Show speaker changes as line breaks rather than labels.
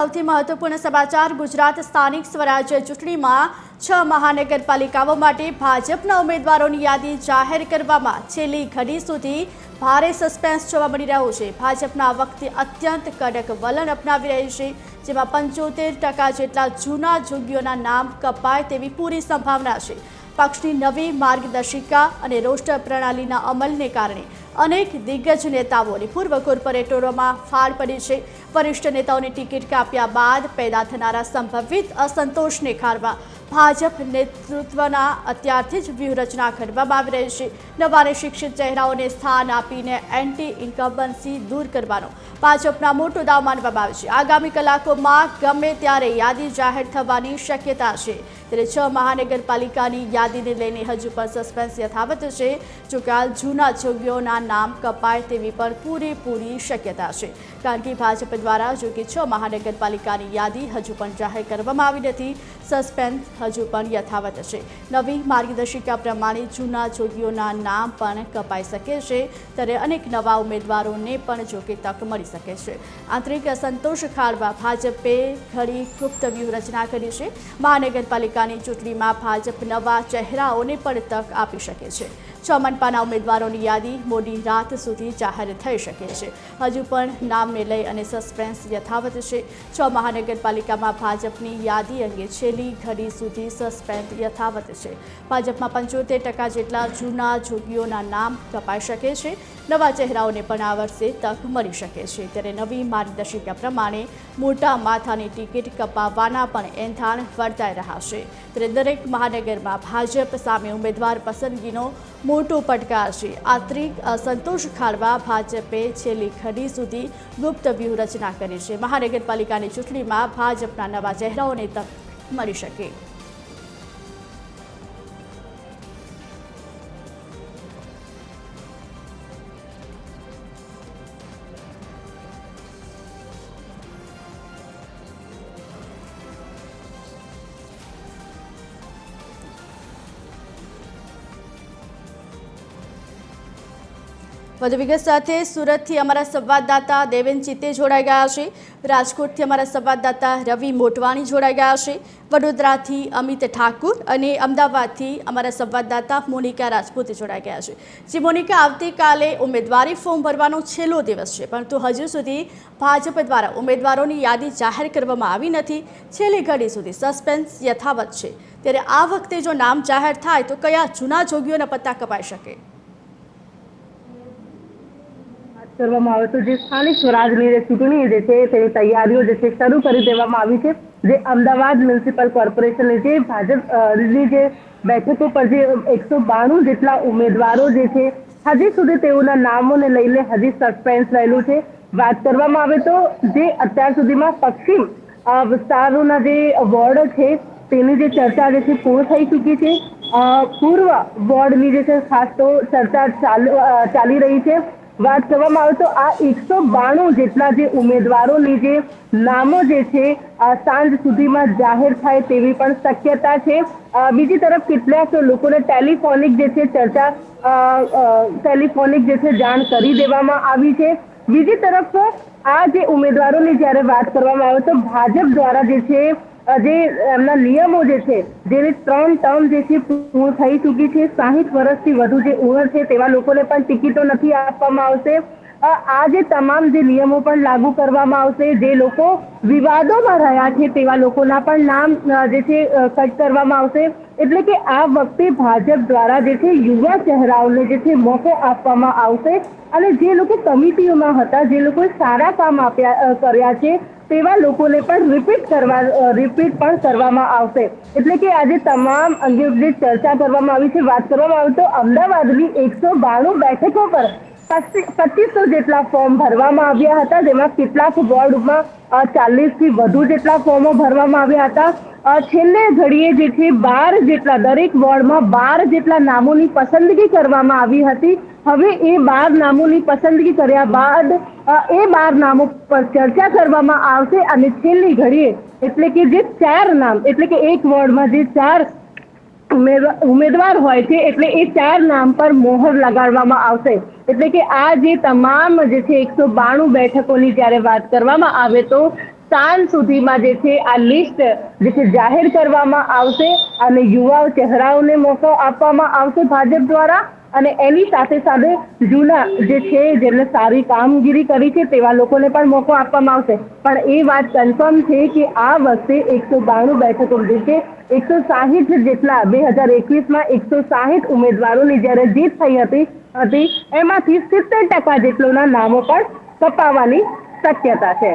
સૌથી મહત્વપૂર્ણ સમાચાર ગુજરાત સ્થાનિક સ્વરાજ્ય ચૂંટણીમાં 6 મહાનગરપાલિકાઓ માટે ભાજપના ઉમેદવારોની યાદી જાહેર કરવામાં છેલ્લી ઘડી સુધી ભારે સસ્પેન્સ જોવા મળી રહ્યો છે। ભાજપના આ વખતે અત્યંત કડક વલણ અપનાવી રહી છે, જેમાં 75% જેટલા જૂના જોગીઓના નામ કપાય તેવી પૂરી સંભાવના છે। પક્ષની નવી માર્ગદર્શિકા અને રોસ્ટર પ્રણાલીના અમલને કારણે અનેક દિગ્ગજ નેતાઓની પૂર્વ કોર્પોરેટરોમાં ફાળ પડી છે। વરિષ્ઠ નેતાઓની ટિકિટ કાપ્યા બાદ પેદા થનારા સંભવિત અસંતોષને ખાળવા ભાજપ નેતૃત્વના અત્યારથી જ વ્યૂહરચના ઘડવામાં આવી રહી છે। નવા અને શિક્ષિત ચહેરાઓને સ્થાન આપીને એન્ટી ઇન્કમ્બન્સી દૂર કરવાનો ભાજપના મોટો દાવ માનવામાં આવે છે। આગામી કલાકોમાં ગમે ત્યારે યાદી જાહેર થવાની શક્યતા છે, ત્યારે 6 મહાનગરપાલિકાની યાદીને લઈને હજુ પણ સસ્પેન્સ યથાવત છે। જો કે હાલ જૂના જોગીઓના નામ કપાય તેવી પણ પૂરેપૂરી શક્યતા છે, કારણ કે ભાજપ દ્વારા જો કે 6 મહાનગરપાલિકાની યાદી હજુ પણ જાહેર કરવામાં આવી નથી। સસ્પેન્સ હજુ પણ યથાવત છે। નવી માર્ગદર્શિકા પ્રમાણે જૂના જોગીઓના નામ પણ કપાઈ શકે છે, ત્યારે અનેક નવા ઉમેદવારોને પણ જો કે તક મળી શકે છે। આંતરિક અસંતોષ ખાળવા ભાજપે ઘણી ગુપ્ત વ્યૂહરચના કરી છે। મહાનગરપાલિકાની ચૂંટણીમાં ભાજપ નવા ચહેરાઓને પણ તક આપી શકે છે। 6 મનપાના ઉમેદવારોની યાદી મોડી રાત સુધી જાહેર થઈ શકે છે। હજુ પણ નામને લઈ અને સસ્પેન્સ યથાવત છે। 6 મહાનગરપાલિકામાં ભાજપની યાદી અંગે છેલ્લી ઘડી સુધી સસ્પેન્સ યથાવત છે। ભાજપમાં 75% જેટલા જૂના જોગીઓના નામ કપાઈ શકે છે। નવા ચહેરાઓને પણ આ વર્ષે તક મળી શકે છે, ત્યારે નવી માર્ગદર્શિકા પ્રમાણે મોટા માથાની ટિકિટ કપાવવાના પણ એંધાણ વર્તાઈ રહ્યા છે। ત્યારે દરેક મહાનગરમાં ભાજપ સામે ઉમેદવાર પસંદગીનો મોટો પડકાર છે। આંતરિક અસંતોષ ખાળવા ભાજપે છેલ્લી ઘડી સુધી ગુપ્ત વ્યૂહરચના કરી છે। મહાનગરપાલિકાની ચૂંટણીમાં ભાજપના નવા ચહેરાઓને તક મળી શકે। વધુ વિગત સાથે સુરતથી અમારા સંવાદદાતા દેવેન ચિત્તે જોડાઈ ગયા છે। રાજકોટથી અમારા સંવાદદાતા રવિ મોટવાણી જોડાઈ ગયા છે। વડોદરાથી અમિત ઠાકુર અને અમદાવાદથી અમારા સંવાદદાતા મોનિકા રાજપૂત જોડાઈ ગયા છે। જે મોનિકા, આવતીકાલે ઉમેદવારી ફોર્મ ભરવાનો છેલ્લો દિવસ છે, પરંતુ હજુ સુધી ભાજપ દ્વારા ઉમેદવારોની યાદી જાહેર કરવામાં આવી નથી। છેલ્લી ઘડી સુધી સસ્પેન્સ યથાવત છે, ત્યારે આ વખતે જો નામ જાહેર થાય તો કયા જૂના જોગીઓના પત્તા કપાઈ શકે?
કરવામાં આવે તો જે સ્થાનિક સ્વરાજની જે ચૂંટણી જે છે તેની તૈયારીઓ જે છે શરૂ કરી દેવામાં આવી છે। જે અમદાવાદ મ્યુનિસિપલ કોર્પોરેશનની જે ભાજપની જે બેઠકો પર જે 192 જેટલા ઉમેદવારો જે છે હજી સુધી તેઓના નામોને લઈને હજી સસ્પેન્સ રહેલું છે। વાત કરવામાં આવે તો જે અત્યાર સુધીમાં પશ્ચિમ વિસ્તારોના જે વોર્ડ છે તેની જે ચર્ચા જે છે પૂર્ણ થઈ ચૂકી છે। પૂર્વ વોર્ડની જે છે ખાસ તો ચર્ચા ચાલી રહી છે। વાત કરવામાં આવે તો આ 192 જેટલા જે ઉમેદવારોની જે નામો જે છે સાંજ સુધીમાં જાહેર થાય તેવી પણ શક્યતા છે। બીજી તરફ કેટલાક લોકોને ટેલિફોનિક જે છે ટેલિફોનિક જે છે જાણ કરી દેવામાં આવી છે। બીજી તરફ આ જે ઉમેદવારોની જ્યારે વાત કરવામાં આવે તો ભાજપ દ્વારા જે છે જે એમના નિયમો જે છે જેની 3 ટર્મ જે છે પૂર્ણ થઈ ચૂકી છે, 60 વર્ષથી વધુ જે ઉંમર છે તેવા લોકોને પણ ટિકિટો નથી આપવામાં આવશે। આ જે તમામ જે નિયમો પણ લાગુ કરવામાં આવશે। જે લોકો વિવાદોમાં રહ્યા છે તેવા લોકોના પણ નામ જે છે કટ કરવામાં આવશે। એટલે કે આ વખતે ભાજપ દ્વારા જે છે યુવા ચહેરાઓને જે છે મોકો આપવામાં આવશે અને જે લોકો કમિટીઓમાં હતા, જે લોકોએ સારા કામ કર્યા છે તેવા લોકોને પણ રિપીટ પણ કરવામાં આવશે। એટલે કે આજે તમામ અંગે જે ચર્ચા કરવામાં આવી છે, વાત કરવામાં આવે તો અમદાવાદની 192 બેઠકો પર 2500 જેટલા ફોર્મ ભરવામાં આવ્યા હતા, જેમાં કેટલાક વોર્ડમાં 40 થી વધુ જેટલા ફોર્મો ભરવામાં આવ્યા હતા। છેલ્લે ઘડીએ જે છે 12 જેટલા, દરેક વોર્ડમાં 12 જેટલા નામોની પસંદગી કરવામાં આવી હતી। હવે એ 12 નામોની પસંદગી કર્યા બાદ એ 12 નામો પર ચર્ચા કરવામાં આવશે અને છેલ્લી ઘડીએ એટલે કે જે 4 નામ, એટલે કે એક વોર્ડમાં જે 4 ઉમેદવાર હોય છે એટલે એ 4 નામ પર મોહર લગાડવામાં આવશે। એટલે કે આ જે તમામ જે છે 192 બેઠકોની જ્યારે વાત કરવામાં આવે તો સાંજ સુધીમાં જે છે આ લિસ્ટ જે છે જાહેર કરવામાં આવશે અને યુવા ચહેરાઓને મોકો આપવામાં આવશે ભાજપ દ્વારા અને એની સાથે સાથે જૂના જે છે જેમને સારી કામગીરી કરી છે તેવા લોકોને પણ મોકો આપવામાં આવશે પણ એ વાત કન્ફર્મ છે કે આ વખતે 192 બેઠકો જે છે 160 જેટલા 2021માં 160 ઉમેદવારોની જ્યારે જીત થઈ હતી એમાંથી 70% જેટલોના નામો પણ કપાવવાની શક્યતા છે।